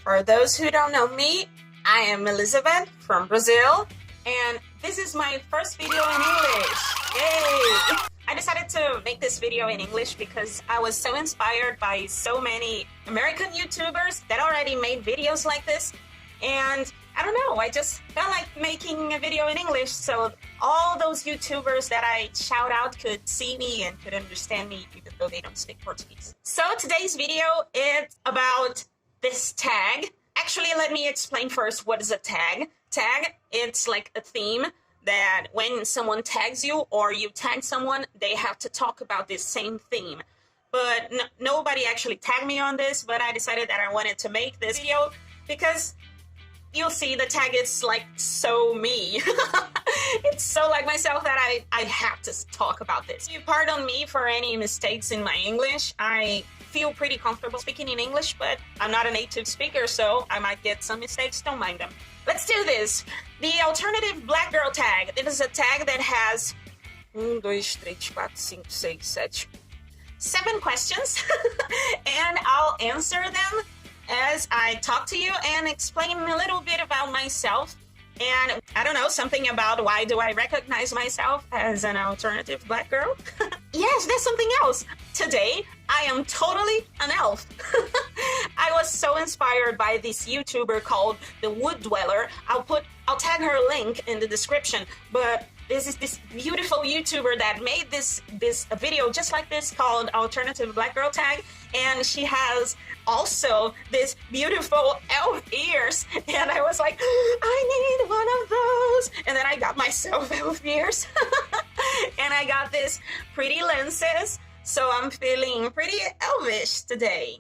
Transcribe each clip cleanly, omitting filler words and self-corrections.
For those who don't know me, I am Elizabeth from Brazil, and this is my first video in English. Yay! I decided to make this video in English because I was so inspired by so many American YouTubers that already made videos like this, and I don't know, I just felt like making a video in English so all those YouTubers that I shout out could see me and could understand me even though they don't speak Portuguese. So today's video is about this tag. Actually, let me explain first what is a tag. Tag, it's like a theme that when someone tags you or you tag someone, they have to talk about this same theme. But nobody actually tagged me on this, but I decided that I wanted to make this video because you'll see the tag is like so me. It's so like myself that I have to talk about this. You pardon me for any mistakes in my English. I feel pretty comfortable speaking in English, but I'm not a native speaker, so I might get some mistakes. Don't mind them. Let's do this. The alternative black girl tag. It is a tag that has 1, 2, 3, 4, 5, 6, 7 questions, and I'll answer them as I talk to you and explain a little bit about myself. And I don't know, something about why do I recognize myself as an alternative black girl? Yes, that's something else. Today, I am totally an elf. I was so inspired by this YouTuber called The Wood Dweller. I'll tag her link in the description, but this is this beautiful YouTuber that made this video just like this called Alternative Black Girl Tag, and she has also this beautiful elf ears, and I was like, I need one of those, and then I got myself elf ears, and I got this pretty lenses, so I'm feeling pretty elvish today.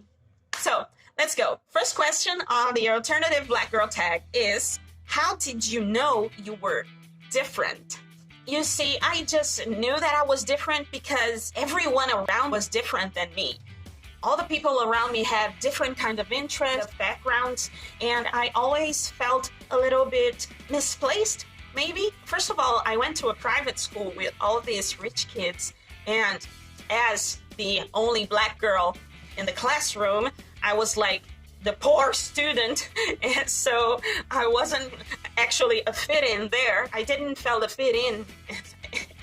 So let's go. First question on the Alternative Black Girl Tag is, how did you know you were different? You see, I just knew that I was different because everyone around was different than me. All the people around me had different kind of interests, backgrounds, and I always felt a little bit misplaced, maybe. First of all, I went to a private school with all these rich kids, and as the only black girl in the classroom, I was like the poor student, and so I wasn't actually a fit in there. I didn't feel a fit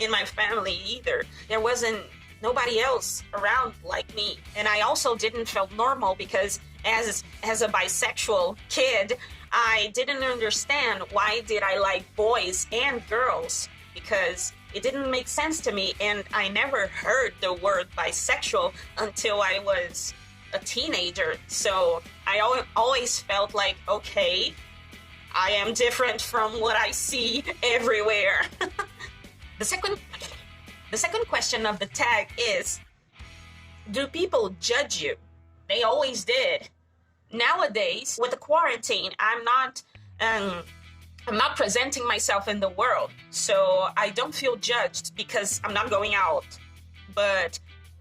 in my family either. There wasn't nobody else around like me, and I also didn't feel normal because as a bisexual kid, I didn't understand why did I like boys and girls, because it didn't make sense to me, and I never heard the word bisexual until I was a teenager. So I always felt like, okay, I am different from what I see everywhere. The second question of the tag is, do people judge you? They always did. Nowadays, with the quarantine, I'm not presenting myself in the world, so I don't feel judged because I'm not going out. But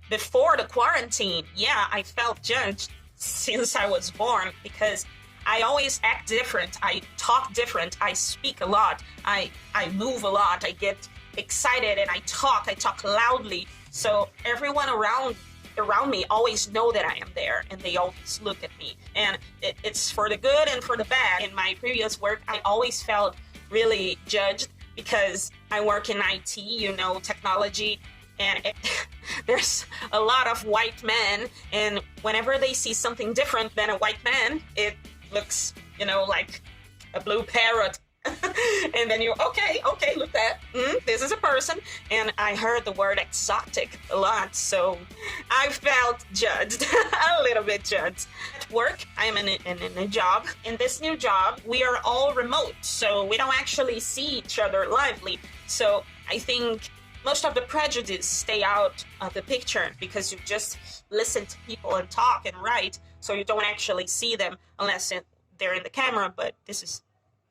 before the quarantine, yeah, I felt judged since I was born because I always act different. I talk different. I speak a lot. I move a lot. I get excited and I talk loudly. So everyone around me always know that I am there, and they always look at me. And it's for the good and for the bad. In my previous work, I always felt really judged because I work in IT, you know, technology, and there's a lot of white men, and whenever they see something different than a white man, it looks, you know, like a blue parrot. And then you, okay, look at that. This is a person. And I heard the word exotic a lot, so I felt judged, a little bit judged. At work, I am in a job. In this new job, we are all remote, so we don't actually see each other lively. So I think most of the prejudice stay out of the picture because you just listen to people and talk and write, so you don't actually see them unless they're in the camera, but this is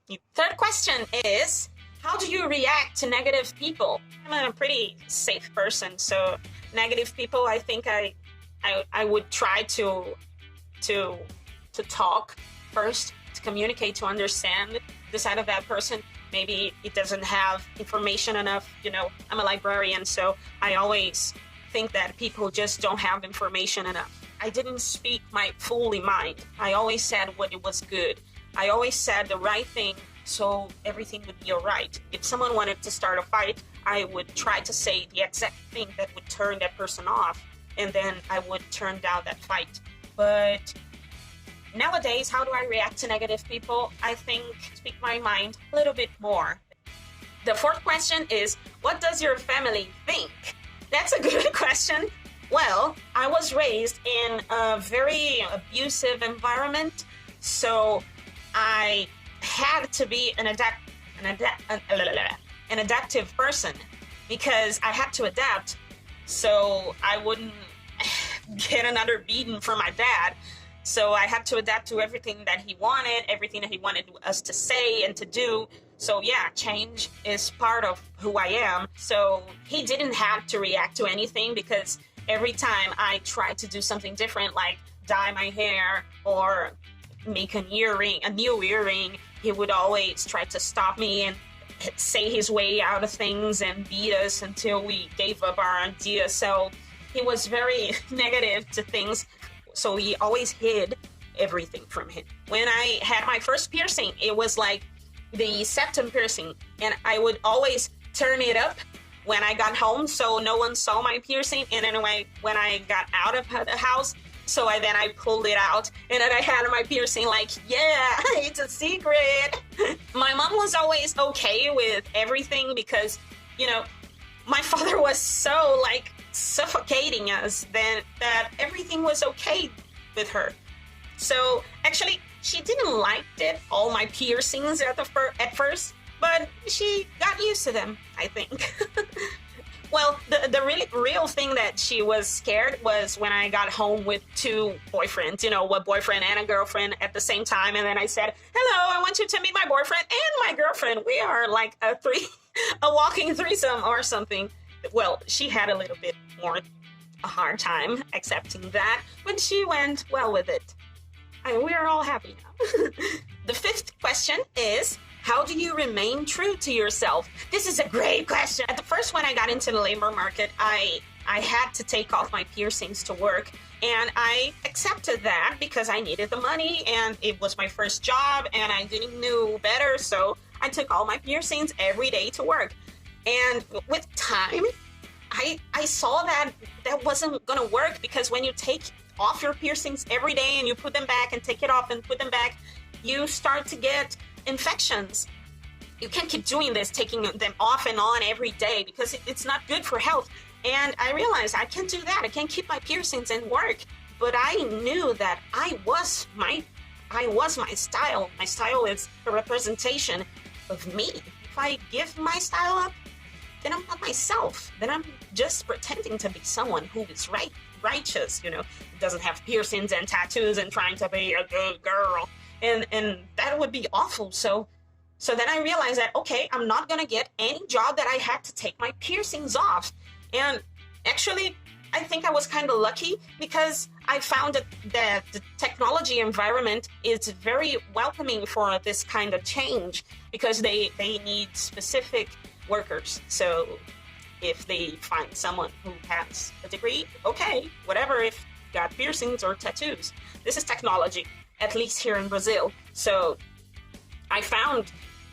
you. Third question is, how do you react to negative people? I'm a pretty safe person, so negative people, I think I would try to talk first, to communicate, to understand the side of that person. Maybe it doesn't have information enough, you know, I'm a librarian, so I always think that people just don't have information enough. I didn't speak my fully mind. I always said what it was good. I always said the right thing, so everything would be all right. If someone wanted to start a fight, I would try to say the exact thing that would turn that person off, and then I would turn down that fight. But nowadays, how do I react to negative people? I think speak my mind a little bit more. The fourth question is, what does your family think? That's a good question. Well, I was raised in a very abusive environment, so I had to be an adaptive person because I had to adapt so I wouldn't get another beating from my dad. So I had to adapt to everything that he wanted us to say and to do. So yeah, change is part of who I am. So he didn't have to react to anything because every time I tried to do something different, like dye my hair or make a new earring, he would always try to stop me and say his way out of things and beat us until we gave up our idea. So he was very negative to things. So he always hid everything from him. When I had my first piercing, it was like the septum piercing, and I would always turn it up when I got home so no one saw my piercing. And anyway, when I got out of the house, so I pulled it out, and then I had my piercing like, yeah, it's a secret. My mom was always okay with everything because, you know, my father was so like suffocating us then that everything was okay with her. So actually, she didn't like all my piercings at first, but she got used to them, I think. Well, the really real thing that she was scared was when I got home with two boyfriends, a boyfriend and a girlfriend at the same time. And then I said, hello, I want you to meet my boyfriend and my girlfriend. We are like a walking threesome or something. Well, she had a little bit more a hard time accepting that, but she went well with it. We're all happy now. The fifth question is, how do you remain true to yourself? This is a great question. At the first, when I got into the labor market, I had to take off my piercings to work, and I accepted that because I needed the money and it was my first job and I didn't know better, so I took all my piercings every day to work. And with time, I saw that wasn't gonna work, because when you take off your piercings every day and you put them back and take it off and put them back, you start to get infections. You can't keep doing this, taking them off and on every day, because it's not good for health. And I realized I can't do that. I can't keep my piercings and work. But I knew that I was my style. My style is a representation of me. If I give my style up, then I'm not myself. Then I'm just pretending to be someone who is righteous, doesn't have piercings and tattoos and trying to be a good girl. And that would be awful. So then I realized that, okay, I'm not going to get any job that I had to take my piercings off. And actually, I think I was kind of lucky, because I found that the technology environment is very welcoming for this kind of change, because they need specific workers. So if they find someone who has a degree, okay, whatever, if got piercings or tattoos. This is technology, at least here in Brazil. So I found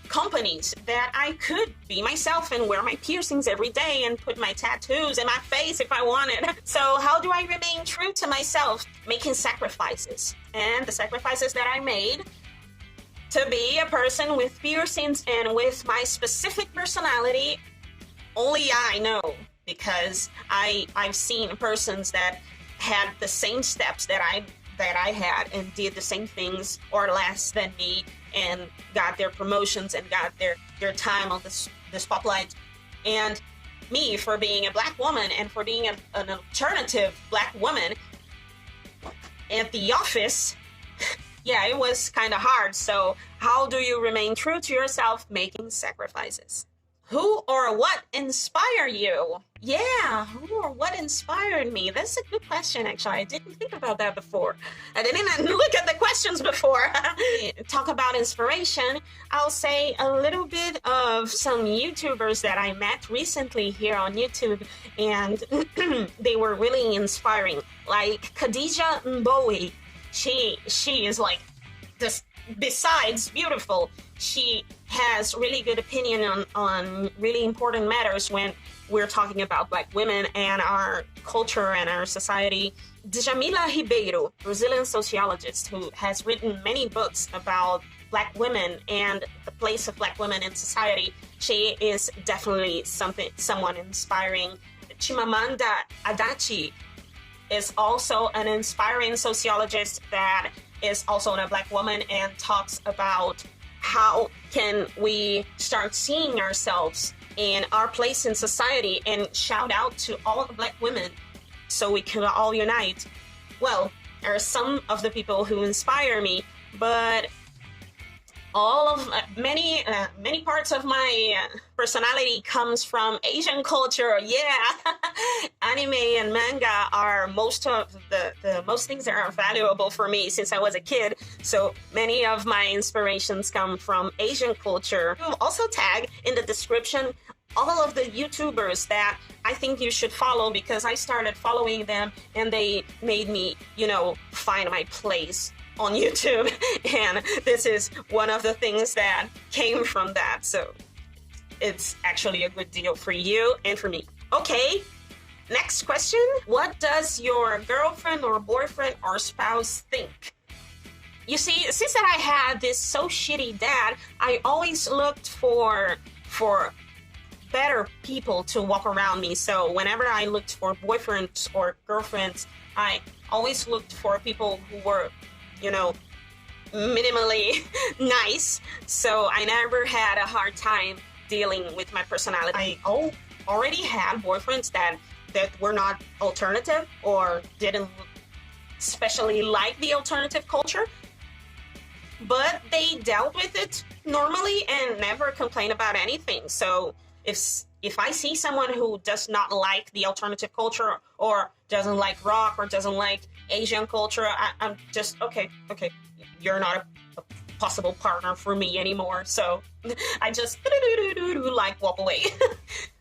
companies that I could be myself and wear my piercings every day and put my tattoos in my face if I wanted. So how do I remain true to myself? Making sacrifices. And the sacrifices that I made to be a person with piercings and with my specific personality, only I know, because I've seen persons that had the same steps that I had and did the same things or less than me and got their promotions and got their time on the spotlight. And me, for being a black woman and for being an alternative black woman at the office, yeah, it was kind of hard. So how do you remain true to yourself? Making sacrifices. Who or what inspired you? Yeah, who or what inspired me? That's a good question, actually. I didn't think about that before. I didn't even look at the questions before. Talk about inspiration. I'll say a little bit of some YouTubers that I met recently here on YouTube, and they were really inspiring. Like Khadija Mbowe. She is like this, besides beautiful, she has really good opinion on really important matters when we're talking about Black women and our culture and our society. Djamila Ribeiro, Brazilian sociologist who has written many books about Black women and the place of Black women in society. She is definitely someone inspiring. Chimamanda Adichie is also an inspiring sociologist that is also a Black woman and talks about how can we start seeing ourselves in our place in society, and shout out to all the Black women so we can all unite. Well, there are some of the people who inspire me, but many parts of my personality comes from Asian culture. Yeah, anime and manga are most of the most things that are valuable for me since I was a kid. So many of my inspirations come from Asian culture. I'll also tag in the description all of the YouTubers that I think you should follow, because I started following them and they made me, find my place on YouTube, and this is one of the things that came from that, so it's actually a good deal for you and for me. Okay, next question. What does your girlfriend or boyfriend or spouse think? You see, since that I had this so shitty dad, I always looked for better people to walk around me. So whenever I looked for boyfriends or girlfriends, I always looked for people who were minimally nice, so I never had a hard time dealing with my personality. I already had boyfriends that were not alternative or didn't especially like the alternative culture, but they dealt with it normally and never complained about anything. So if I see someone who does not like the alternative culture or doesn't like rock or doesn't like Asian culture, I'm just, okay, you're not a possible partner for me anymore. So I just walk away.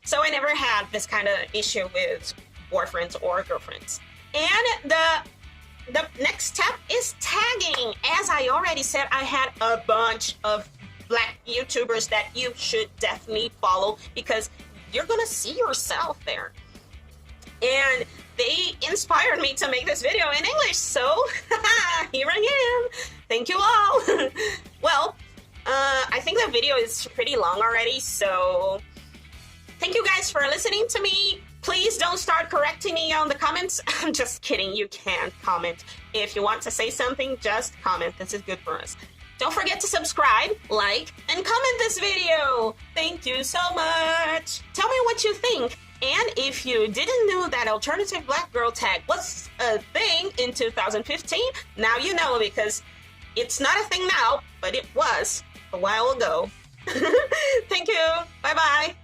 So I never had this kind of issue with boyfriends or girlfriends. And the next step is tagging. As I already said, I had a bunch of Black YouTubers that you should definitely follow because you're gonna see yourself there. And they inspired me to make this video in English, so here I am. Thank you all. Well, I think the video is pretty long already, so thank you guys for listening to me. Please don't start correcting me on the comments. I'm just kidding, you can comment. If you want to say something, just comment. This is good for us. Don't forget to subscribe, like, and comment this video. Thank you so much. Tell me what you think. And if you didn't know that alternative Black girl tag was a thing in 2015, now you know, because it's not a thing now, but it was a while ago. Thank you. Bye-bye.